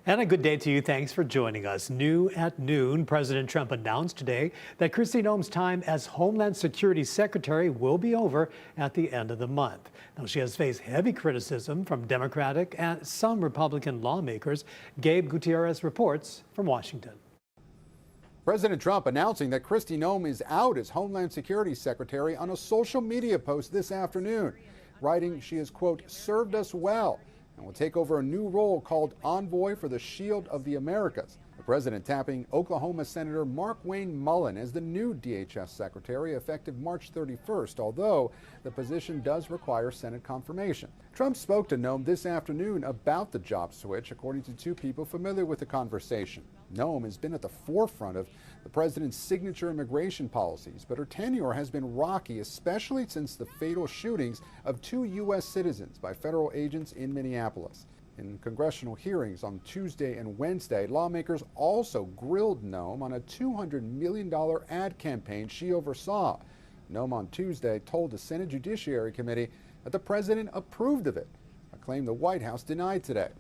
And a good day to you. Thanks for joining us. New at noon, President Trump announced today that Kristi Noem's time as Homeland Security Secretary will be over at the end of the month. Now, she has faced heavy criticism from Democratic and some Republican lawmakers. Gabe Gutierrez reports from Washington. President Trump announcing that Kristi Noem is out as Homeland Security Secretary on a social media post this afternoon, writing she has, quote, served us well, and will take over a new role called Envoy for the Shield of the Americas. The president tapping Oklahoma Senator Markwayne Mullin as the new DHS secretary effective March 31st, although the position does require Senate confirmation. Trump spoke to Noem this afternoon about the job switch, according to two people familiar with the conversation. Noem has been at the forefront of the president's signature immigration policies, but her tenure has been rocky, especially since the fatal shootings of two U.S. citizens by federal agents in Minneapolis. In congressional hearings on Tuesday and Wednesday, lawmakers also grilled Noem on a $200 million ad campaign she oversaw. Noem on Tuesday told the Senate Judiciary Committee that the president approved of it, a claim the White House denied today.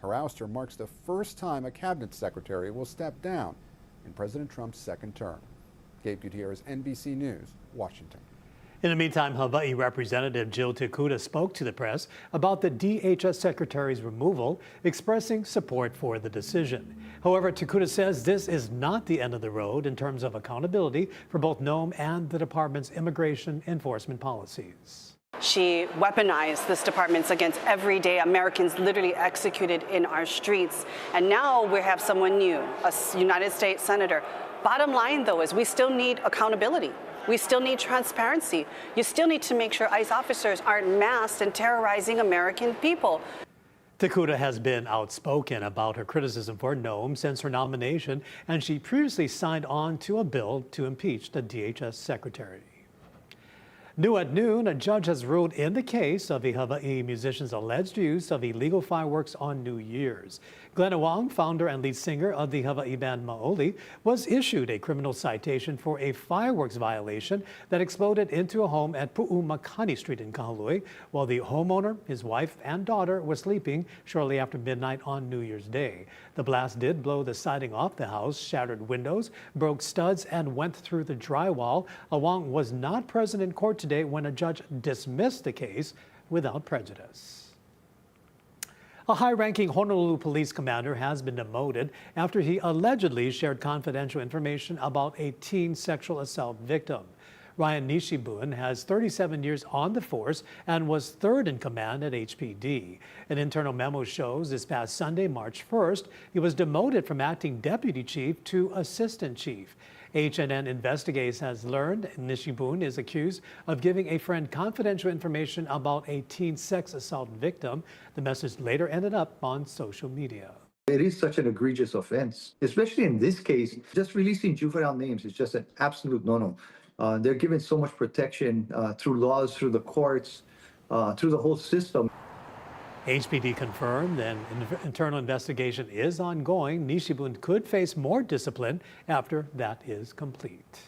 Her ouster marks the first time a cabinet secretary will step down in President Trump's second term. Gabe Gutierrez, NBC News, Washington. In the meantime, Hawaii Representative Jill Tekuta spoke to the press about the DHS Secretary's removal, expressing support for the decision. However, Tekuta says this is not the end of the road in terms of accountability for both Noem and the department's immigration enforcement policies. She weaponized this department against everyday Americans literally executed in our streets. And now we have someone new, a United States Senator. Bottom line, though, is we still need accountability. We still need transparency. You still need to make sure ICE officers aren't masked and terrorizing American people. Tekuta has been outspoken about her criticism for Noem since her nomination, and she previously signed on to a bill to impeach the DHS Secretary. New at noon, a judge has ruled in the case of a Hawaii musician's alleged use of illegal fireworks on New Year's. Glenn Wong, founder and lead singer of the Hawaii band Maui, was issued a criminal citation for a fireworks violation that exploded into a home at Pu'umakani Street in Kahului, while the homeowner, his wife, and daughter were sleeping shortly after midnight on New Year's Day. The blast did blow the siding off the house, shattered windows, broke studs, and went through the drywall. Wong was not present in court today when a judge dismissed the case without prejudice. A high-ranking Honolulu police commander has been demoted after he allegedly shared confidential information about a teen sexual assault victim. Ryan Nishibun has 37 years on the force and was third in command at HPD. An internal memo shows this past Sunday, March 1st, he was demoted from acting deputy chief to assistant chief. HNN Investigates has learned Nishibun is accused of giving a friend confidential information about a teen sex assault victim. The message later ended up on social media. It is such an egregious offense, especially in this case. Just releasing juvenile names is just an absolute no-no. They're given so much protection through laws, through the courts, through the whole system. HPD confirmed an internal investigation is ongoing. Nishibun could face more discipline after that is complete.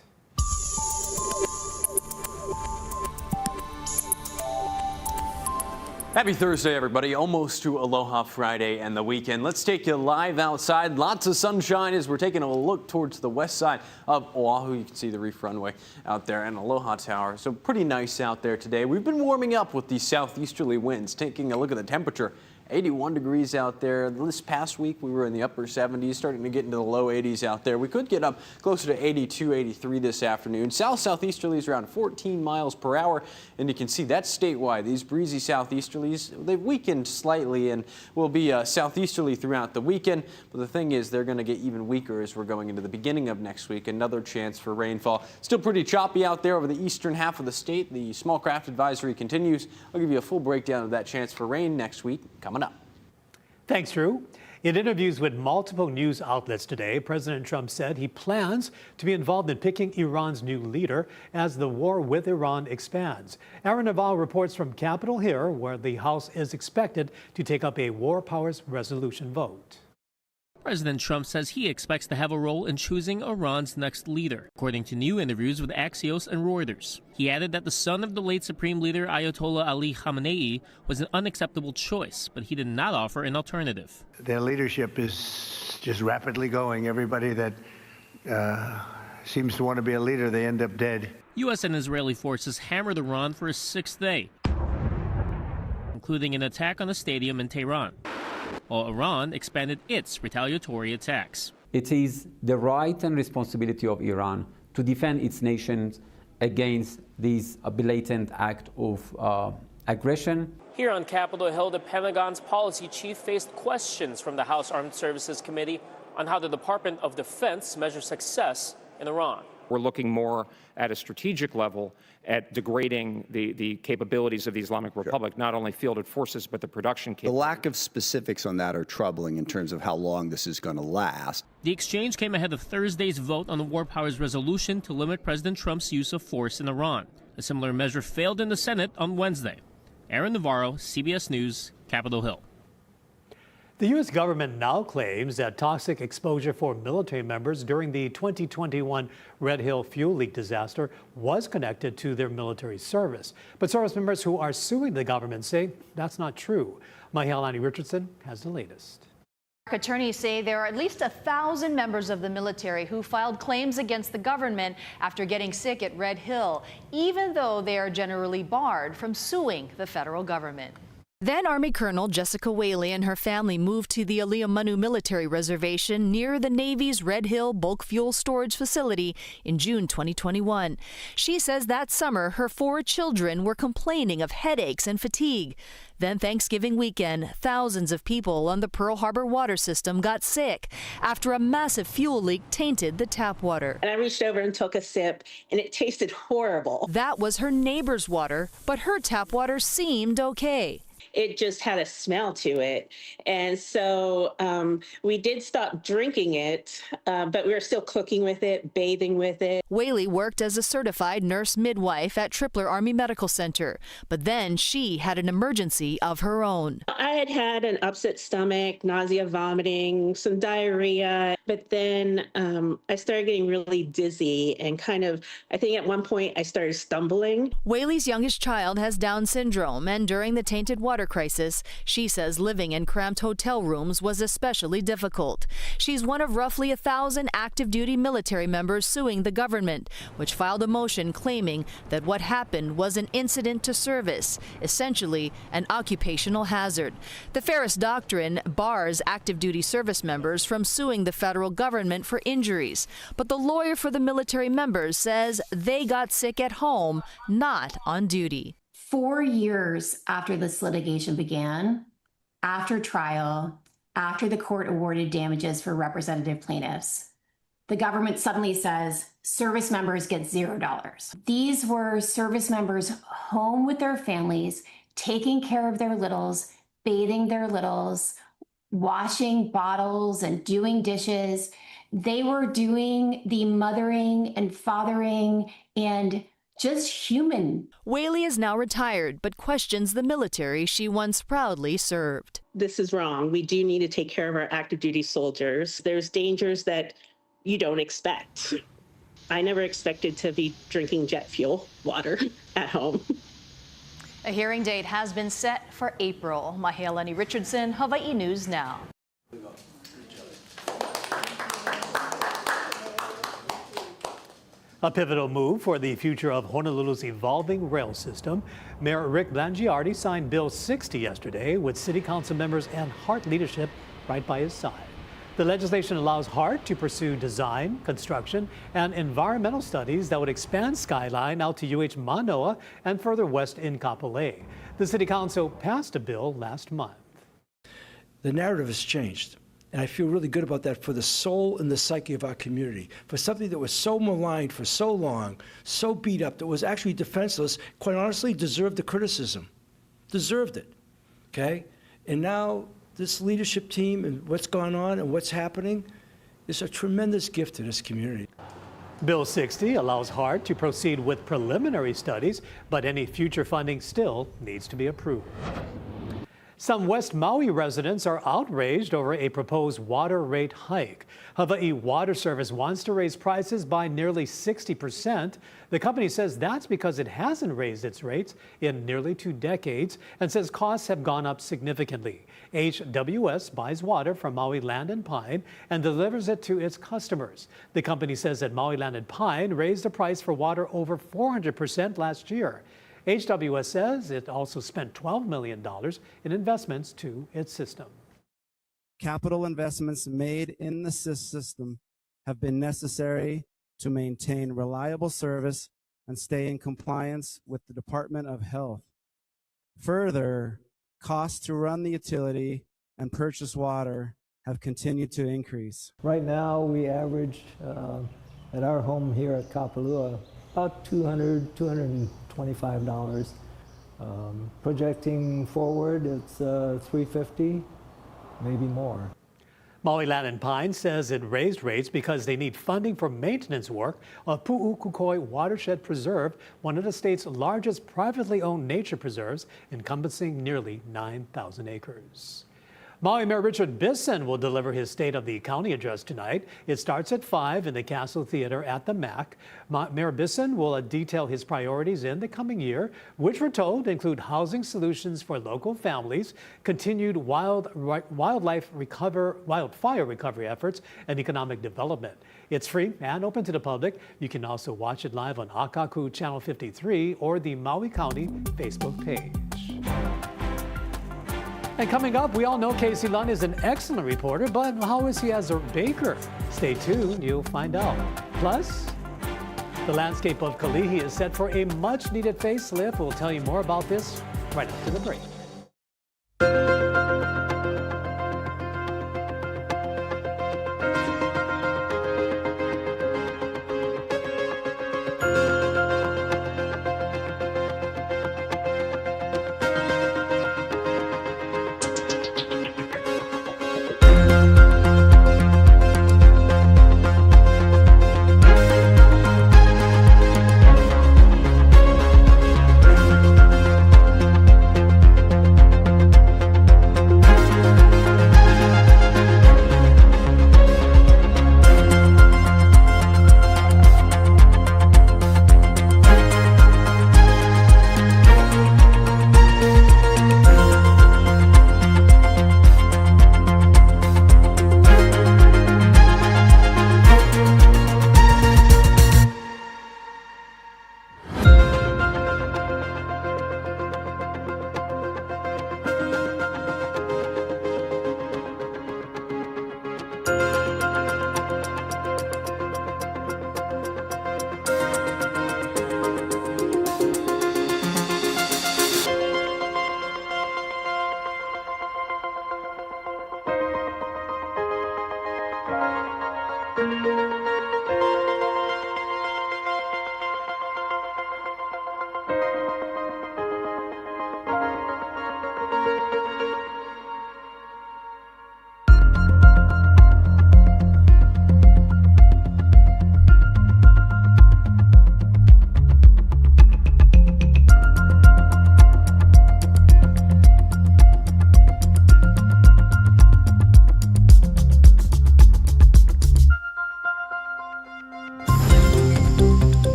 Happy Thursday, everybody. Almost to Aloha Friday and the weekend. Let's take you live outside. Lots of sunshine as we're taking a look towards the west side of Oahu. You can see the reef runway out there and Aloha Tower. So pretty nice out there today. We've been warming up with these southeasterly winds. Taking a look at the temperature. 81 degrees out there. This past week we were in the upper 70s, starting to get into the low 80s out there. We could get up closer to 82, 83 this afternoon. South-southeasterlies around 14 miles per hour, and you can see that's statewide. These breezy southeasterlies, they've weakened slightly and will be southeasterly throughout the weekend, but the thing is they're going to get even weaker as we're going into the beginning of next week. Another chance for rainfall. Still pretty choppy out there over the eastern half of the state. The small craft advisory continues. I'll give you a full breakdown of that chance for rain next week coming up. Thanks, Drew. In interviews with multiple news outlets today, President Trump said he plans to be involved in picking Iran's new leader as the war with Iran expands. Aaron Naval reports from Capitol Hill, where the House is expected to take up a war powers resolution vote. President Trump says he expects to have a role in choosing Iran's next leader, according to new interviews with Axios and Reuters. He added that the son of the late Supreme Leader Ayatollah Ali Khamenei was an unacceptable choice, but he did not offer an alternative. Their leadership is just rapidly going. Everybody that seems to want to be a leader, they end up dead. U.S. and Israeli forces hammered Iran for a sixth day, including an attack on a stadium in Tehran, while Iran expanded its retaliatory attacks. It is the right and responsibility of Iran to defend its nations against this blatant act of aggression. Here on Capitol Hill, the Pentagon's policy chief faced questions from the House Armed Services Committee on how the Department of Defense measures success in Iran. We're looking more at a strategic level at degrading the capabilities of the Islamic Republic, not only fielded forces, but the production capabilities. The lack of specifics on that are troubling in terms of how long this is going to last. The exchange came ahead of Thursday's vote on the War Powers resolution to limit President Trump's use of force in Iran. A similar measure failed in the Senate on Wednesday. Aaron Navarro, CBS News, Capitol Hill. The U.S. government now claims that toxic exposure for military members during the 2021 Red Hill fuel leak disaster was connected to their military service. But service members who are suing the government say that's not true. Mahialani Richardson has the latest. Attorneys say there are at least 1,000 members of the military who filed claims against the government after getting sick at Red Hill, even though they are generally barred from suing the federal government. Then Army Colonel Jessica Whaley and her family moved to the Aliamanu Military Reservation near the Navy's Red Hill bulk fuel storage facility in June 2021. She says that summer her 4 children were complaining of headaches and fatigue. Then Thanksgiving weekend, thousands of people on the Pearl Harbor water system got sick after a massive fuel leak tainted the tap water. And I reached over and took a sip, and it tasted horrible. That was her neighbor's water, but her tap water seemed okay. It just had a smell to it. And so we did stop drinking it, but we were still cooking with it, bathing with it. Whaley worked as a certified nurse midwife at Tripler Army Medical Center, but then she had an emergency of her own. I had had an upset stomach, nausea, vomiting, some diarrhea, but then I started getting really dizzy and I think at one point I started stumbling. Whaley's youngest child has Down syndrome, and during the tainted water crisis, she says living in cramped hotel rooms was especially difficult. She's one of roughly 1,000 active duty military members suing the government, which filed a motion claiming that what happened was an incident to service, essentially an occupational hazard. The Ferris Doctrine bars active duty service members from suing the federal government for injuries, but the lawyer for the military members says they got sick at home, not on duty. 4 years after this litigation began, after trial, after the court awarded damages for representative plaintiffs, the government suddenly says service members get $0. These were service members home with their families, taking care of their littles, bathing their littles, washing bottles and doing dishes. They were doing the mothering and fathering and just human. Whaley is now retired, but questions the military she once proudly served. This is wrong. We do need to take care of our active duty soldiers. There's dangers that you don't expect. I never expected to be drinking jet fuel water at home. A hearing date has been set for April. Mahialani Richardson, Hawaii News Now. A pivotal move for the future of Honolulu's evolving rail system. Mayor Rick Blangiardi signed Bill 60 yesterday with City Council members and HART leadership right by his side. The legislation allows HART to pursue design, construction, and environmental studies that would expand Skyline out to UH Manoa and further west in Kapolei. The City Council passed a bill last month. The narrative has changed. And I feel really good about that for the soul and the psyche of our community. For something that was so maligned for so long, so beat up, that was actually defenseless, quite honestly, deserved the criticism. Deserved it, okay? And now this leadership team and what's gone on and what's happening is a tremendous gift to this community. Bill 60 allows HART to proceed with preliminary studies, but any future funding still needs to be approved. Some West Maui residents are outraged over a proposed water rate hike. Hawaii Water Service wants to raise prices by nearly 60%. The company says that's because it hasn't raised its rates in nearly 2 decades and says costs have gone up significantly. HWS buys water from Maui Land and Pine and delivers it to its customers. The company says that Maui Land and Pine raised the price for water over 400% last year. HWS says it also spent $12 million in investments to its system. Capital investments made in the system have been necessary to maintain reliable service and stay in compliance with the Department of Health. Further, costs to run the utility and purchase water have continued to increase. Right now, we average at our home here at Kapalua about $200, $225. Projecting forward, it's $350, maybe more. Maui Land and Pine says it raised rates because they need funding for maintenance work of Pu'ukukoi Watershed Preserve, one of the state's largest privately owned nature preserves, encompassing nearly 9,000 acres. Maui Mayor Richard Bissen will deliver his State of the County address tonight. It starts at 5 in the Castle Theater at the MAC. Mayor Bissen will detail his priorities in the coming year, which we're told include housing solutions for local families, continued wildfire recovery efforts, and economic development. It's free and open to the public. You can also watch it live on Akaku Channel 53 or the Maui County Facebook page. And coming up, we all know Casey Lunn is an excellent reporter, but how is he as a baker? Stay tuned, you'll find out. Plus, the landscape of Kalihi is set for a much-needed facelift. We'll tell you more about this right after the break.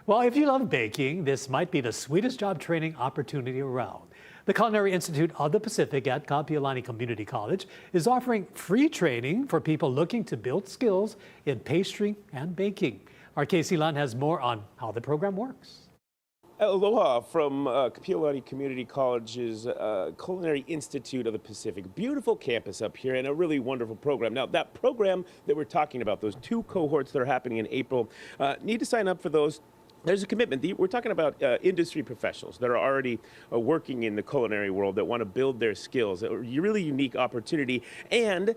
Well, if you love baking, this might be the sweetest job training opportunity around. The Culinary Institute of the Pacific at Kapiolani Community College is offering free training for people looking to build skills in pastry and baking. Our Casey Lunn has more on how the program works. Aloha from Kapiolani Community College's Culinary Institute of the Pacific. Beautiful campus up here and a really wonderful program. Now, that program that we're talking about, those 2 cohorts that are happening in April, need to sign up for those. There's a commitment. We're talking about industry professionals that are already working in the culinary world that want to build their skills. A really unique opportunity. And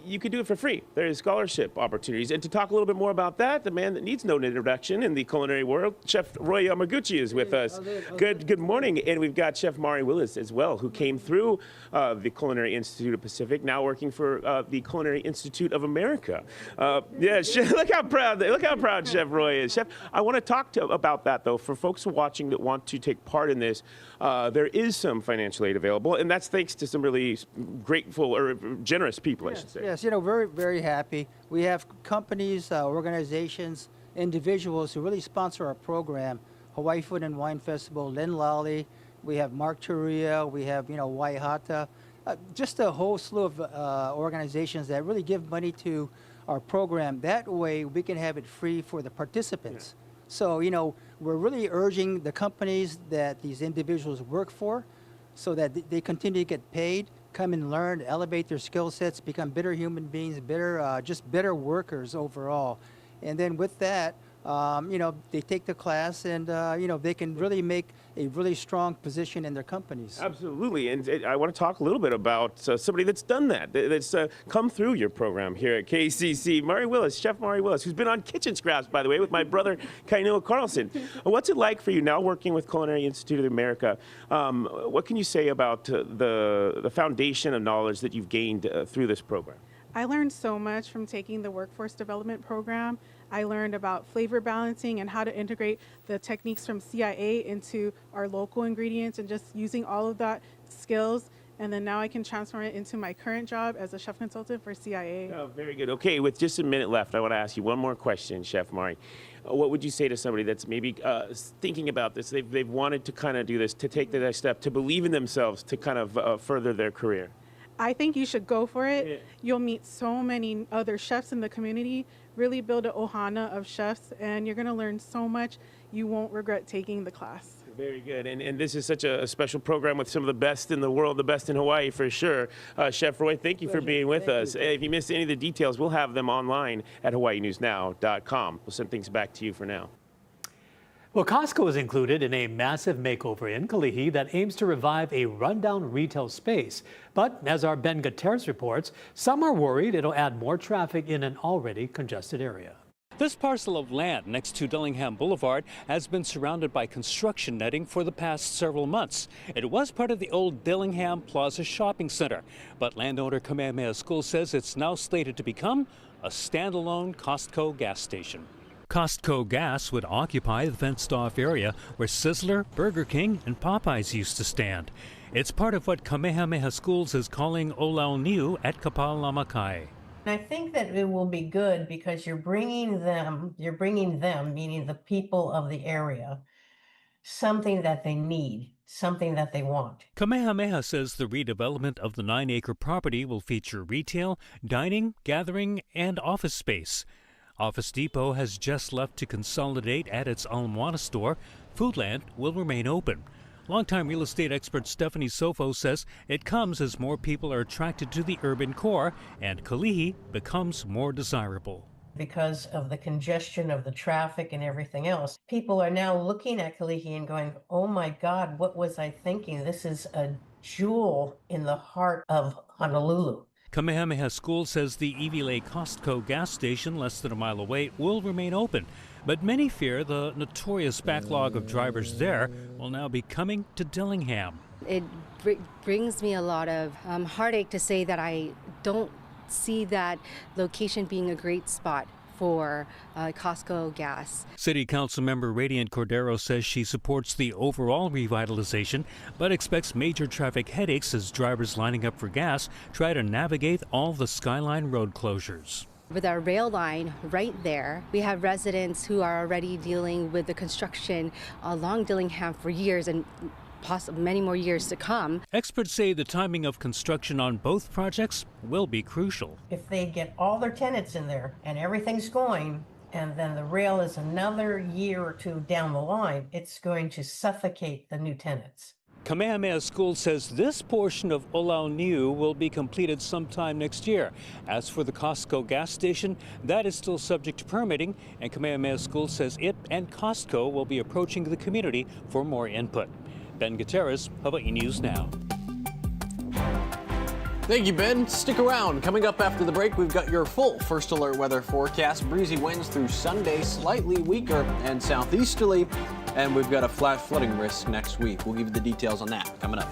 you could do it for free. There's scholarship opportunities. And to talk a little bit more about that, the man that needs no introduction in the culinary world, Chef Roy Yamaguchi is with us. Good morning. And we've got Chef Mari Willis as well, who came through the Culinary Institute of Pacific, now working for the Culinary Institute of America. Look how proud Chef Roy is. Chef, I want to talk about that, though. For folks watching that want to take part in this, there is some financial aid available, and that's thanks to some really grateful or generous people, I should say. Yes, very, very happy. We have companies, organizations, individuals who really sponsor our program. Hawaii Food and Wine Festival, Lynn Lally, we have Mark Turia, we have, Waihata, just a whole slew of organizations that really give money to our program. That way we can have it free for the participants. Yeah. So, we're really urging the companies that these individuals work for so that they continue to get paid, come and learn, elevate their skill sets, become better human beings, just better workers overall. And then with that, they take the class and, they can really make a really strong position in their companies. Absolutely. And I want to talk a little bit about somebody that's done that's come through your program here at KCC. Mari Willis, Chef Mari Willis, who's been on Kitchen Scraps, by the way, with my brother, Kainoa Carlson. What's it like for you now working with Culinary Institute of America? What can you say about the foundation of knowledge that you've gained through this program? I learned so much from taking the workforce development program. I learned about flavor balancing and how to integrate the techniques from CIA into our local ingredients and just using all of that skills. And then now I can transfer it into my current job as a chef consultant for CIA. Oh, very good. Okay, with just a minute left, I want to ask you one more question, Chef Mari. What would you say to somebody that's maybe thinking about this? They've wanted to kind of do this, to take the next step, to believe in themselves, to kind of further their career? I think you should go for it. Yeah. You'll meet so many other chefs in the community, really build an ohana of chefs, and you're going to learn so much. You won't regret taking the class. Very good. And this is such a special program with some of the best in the world, the best in Hawaii for sure. Chef Roy, thank you for being with us. If you missed any of the details, we'll have them online at hawaiinewsnow.com. We'll send things back to you for now. Well, Costco is included in a massive makeover in Kalihi that aims to revive a rundown retail space. But as our Ben Gutierrez reports, some are worried it'll add more traffic in an already congested area. This parcel of land next to Dillingham Boulevard has been surrounded by construction netting for the past several months. It was part of the old Dillingham Plaza Shopping Center, but landowner Kamehameha School says it's now slated to become a standalone Costco gas station. Costco Gas would occupy the fenced-off area where Sizzler, Burger King, and Popeyes used to stand. It's part of what Kamehameha Schools is calling Olau Niu at Kapalamakai. I think that it will be good because you're bringing them, meaning the people of the area, something that they need, something that they want. Kamehameha says the redevelopment of the 9-acre property will feature retail, dining, gathering, and office space. Office Depot has just left to consolidate at its Ala Moana store. Foodland will remain open. Longtime real estate expert Stephanie Sofo says it comes as more people are attracted to the urban core and Kalihi becomes more desirable. Because of the congestion of the traffic and everything else, people are now looking at Kalihi and going, oh my God, what was I thinking? This is a jewel in the heart of Honolulu. Kamehameha School says the Iwilei Costco gas station less than a mile away will remain open, but many fear the notorious backlog of drivers there will now be coming to Dillingham. It brings me a lot of heartache to say that I don't see that location being a great spot for Costco gas. City Council member Radiant Cordero says she supports the overall revitalization, but expects major traffic headaches as drivers lining up for gas try to navigate all the Skyline Road closures. With our rail line right there, we have residents who are already dealing with the construction along Dillingham for years and possibly many more years to come. Experts say the timing of construction on both projects will be crucial. If they get all their tenants in there and everything's going, and then the rail is another year or two down the line, it's going to suffocate the new tenants. Kamehameha School says this portion of Olau Niu will be completed sometime next year. As for the Costco gas station, that is still subject to permitting, and Kamehameha School says it and Costco will be approaching the community for more input. Ben Gutierrez, Hawaii News Now. Thank you, Ben. Stick around. Coming up after the break, we've got your full first alert weather forecast. Breezy winds through Sunday, slightly weaker and southeasterly. And we've got a flash flooding risk next week. We'll give you the details on that coming up.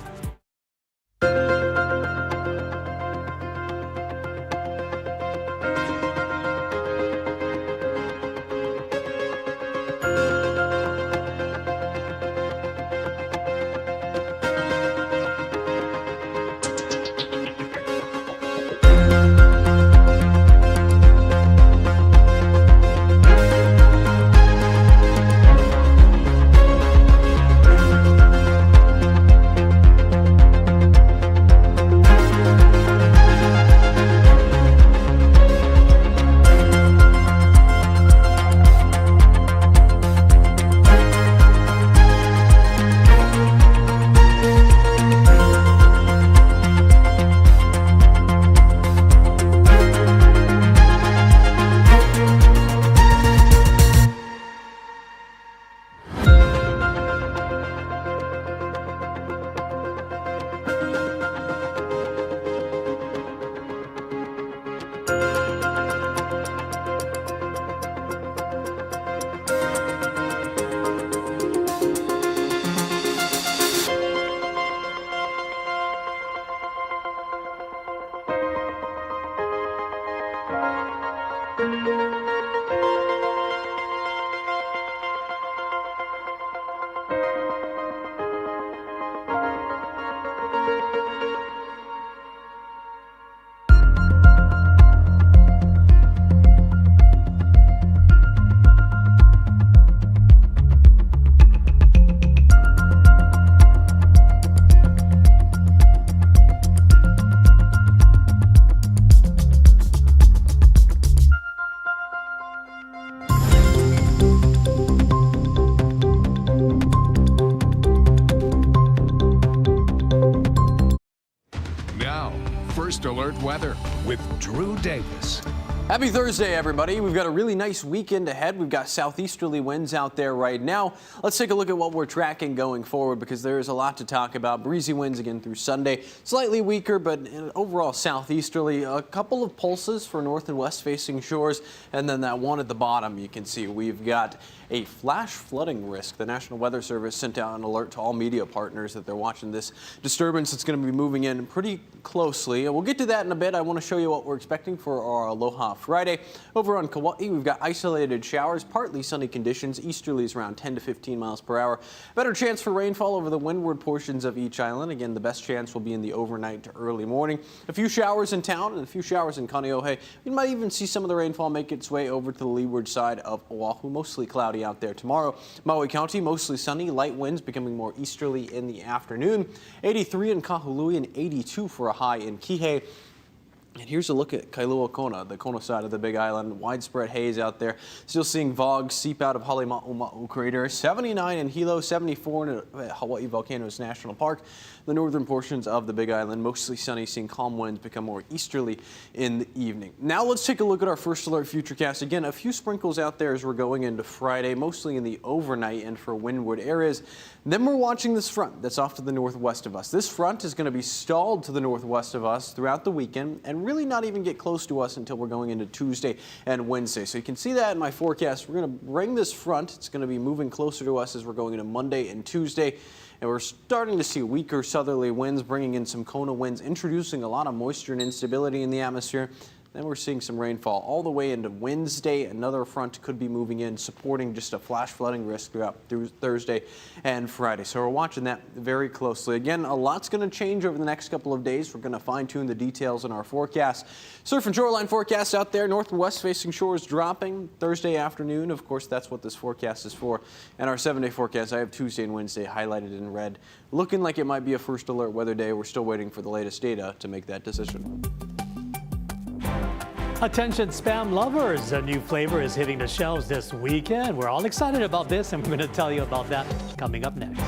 First Alert Weather with Drew Davis. Happy Thursday, everybody. We've got a really nice weekend ahead. We've got southeasterly winds out there right now. Let's take a look at what we're tracking going forward because there is a lot to talk about. Breezy winds again through Sunday. Slightly weaker, but overall southeasterly. A couple of pulses for north and west facing shores. And then that one at the bottom, you can see we've got a flash flooding risk. The National Weather Service sent out an alert to all media partners that they're watching this disturbance that's going to be moving in pretty closely. We'll get to that in a bit. I want to show you what we're expecting for our Aloha Friday. Over on Kauai, we've got isolated showers, partly sunny conditions, easterlies around 10 to 15 miles per hour. Better chance for rainfall over the windward portions of each island. Again, the best chance will be in the overnight to early morning. A few showers in town and a few showers in Kaneohe. You might even see some of the rainfall make its way over to the leeward side of Oahu. Mostly cloudy out there tomorrow. Maui County, mostly sunny, light winds becoming more easterly in the afternoon. 83 in Kahului and 82 for a high in Kihei. And here's a look at Kailua Kona, the Kona side of the Big Island. Widespread haze out there. Still seeing fog seep out of Halema'uma'u crater. 79 in Hilo, 74 in Hawaii Volcanoes National Park. The northern portions of the Big Island, mostly sunny, seeing calm winds become more easterly in the evening. Now let's take a look at our first alert futurecast. Again, a few sprinkles out there as we're going into Friday, mostly in the overnight and for windward areas. Then we're watching this front that's off to the northwest of us. This front is going to be stalled to the northwest of us throughout the weekend and really not even get close to us until we're going into Tuesday and Wednesday. So you can see that in my forecast. We're going to bring this front. It's going to be moving closer to us as we're going into Monday and Tuesday. And we're starting to see weaker southerly winds, bringing in some Kona winds, introducing a lot of moisture and instability in the atmosphere. Then we're seeing some rainfall all the way into Wednesday. Another front could be moving in, supporting just a flash flooding risk throughout Thursday and Friday. So we're watching that very closely. Again, a lot's going to change over the next couple of days. We're going to fine-tune the details in our forecast. Surf and shoreline forecast out there. North and west facing shores dropping Thursday afternoon. Of course, that's what this forecast is for. And our 7-day forecast, I have Tuesday and Wednesday highlighted in red. Looking like it might be a first alert weather day. We're still waiting for the latest data to make that decision. Attention spam lovers, a new flavor is hitting the shelves this weekend. We're all excited about this and we're going to tell you about that coming up next.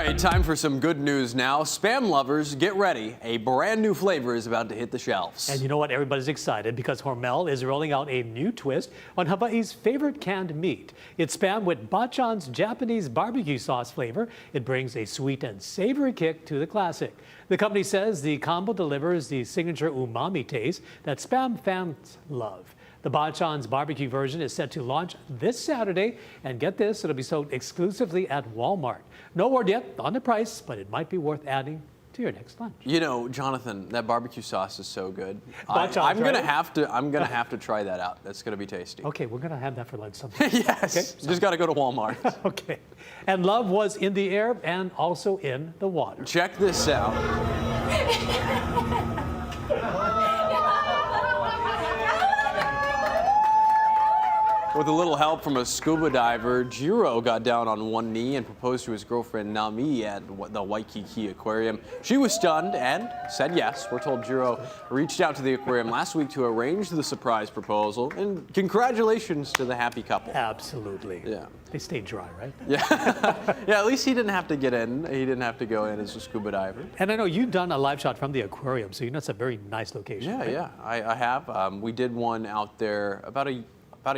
right, time for some good news now. Spam lovers, get ready. A brand new flavor is about to hit the shelves. And you know what? Everybody's excited because Hormel is rolling out a new twist on Hawaii's favorite canned meat. It's Spam with Bachan's Japanese barbecue sauce flavor. It brings a sweet and savory kick to the classic. The company says the combo delivers the signature umami taste that Spam fans love. The Bachan's barbecue version is set to launch this Saturday, and get this, it'll be sold exclusively at Walmart. No word yet on the price, but it might be worth adding to your next lunch. You know, Jonathan, that barbecue sauce is so good. Bachan's, I'm right? gonna have to try that out. That's gonna be tasty. Okay, we're gonna have that for lunch sometime. Yes, Okay? just gotta go to Walmart. Okay. And love was in the air and also in the water. Check this out. With a little help from a scuba diver, Jiro got down on one knee and proposed to his girlfriend Nami at the Waikiki Aquarium. She was stunned and said yes. We're told Jiro reached out to the aquarium last week to arrange the surprise proposal. And congratulations to the happy couple. Absolutely. Yeah. They stayed dry, right? Yeah. Yeah, at least he didn't have to get in. He didn't have to go in as a scuba diver. And I know you've done a live shot from the aquarium, so you know it's a very nice location. Yeah, right? yeah, I have. We did one out there about a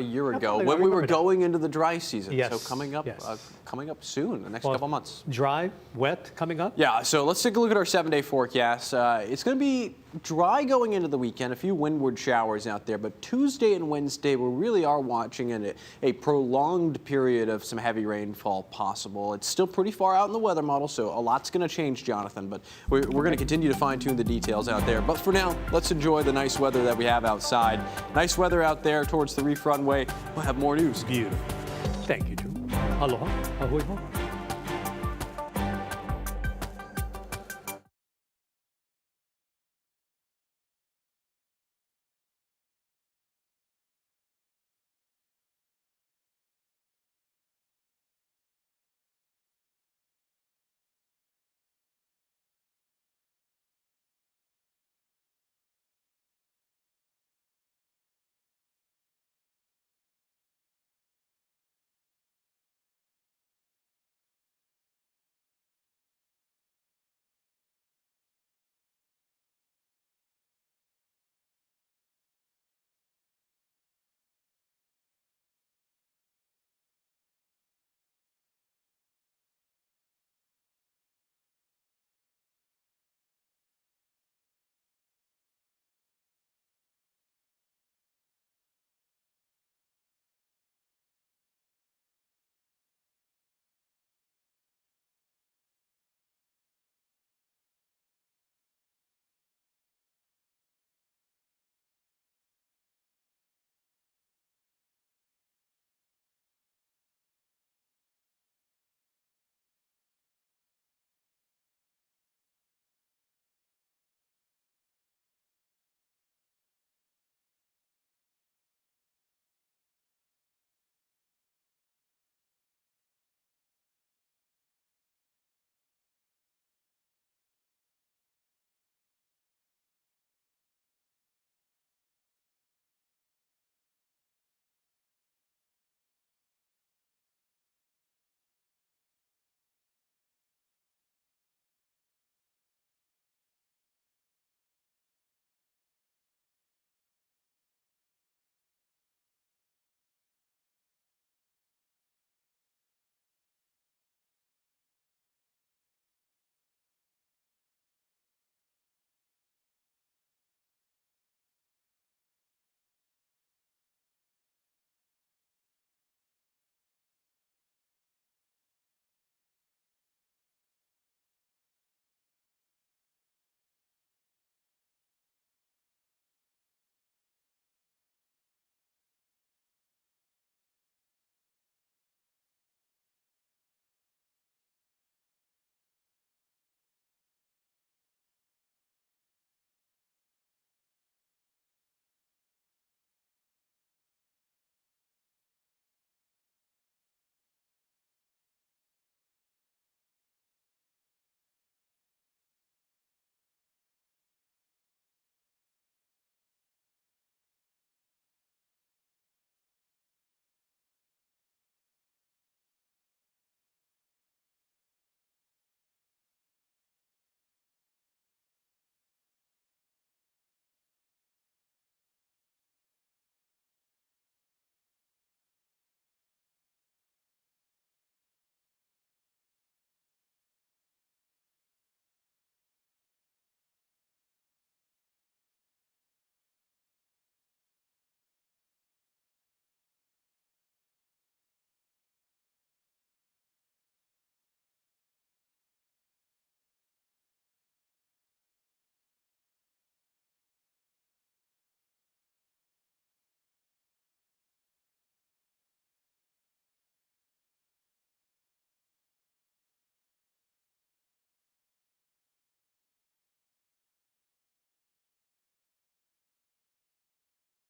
year ago I when we were remember that. going into the dry season. Yes, So coming up soon, the next couple months. Dry, wet coming up? Yeah, so let's take a look at our 7-day forecast. It's going to be dry going into the weekend, a few windward showers out there, but Tuesday and Wednesday we really are watching a prolonged period of some heavy rainfall possible. It's still pretty far out in the weather model, so a lot's going to change, Jonathan, but we're going to continue to fine-tune the details out there. But for now, let's enjoy the nice weather that we have outside. Nice weather out there towards the reef runway. We'll have more news. Beautiful. Thank you, Drew. Aloha. Ahoy ho.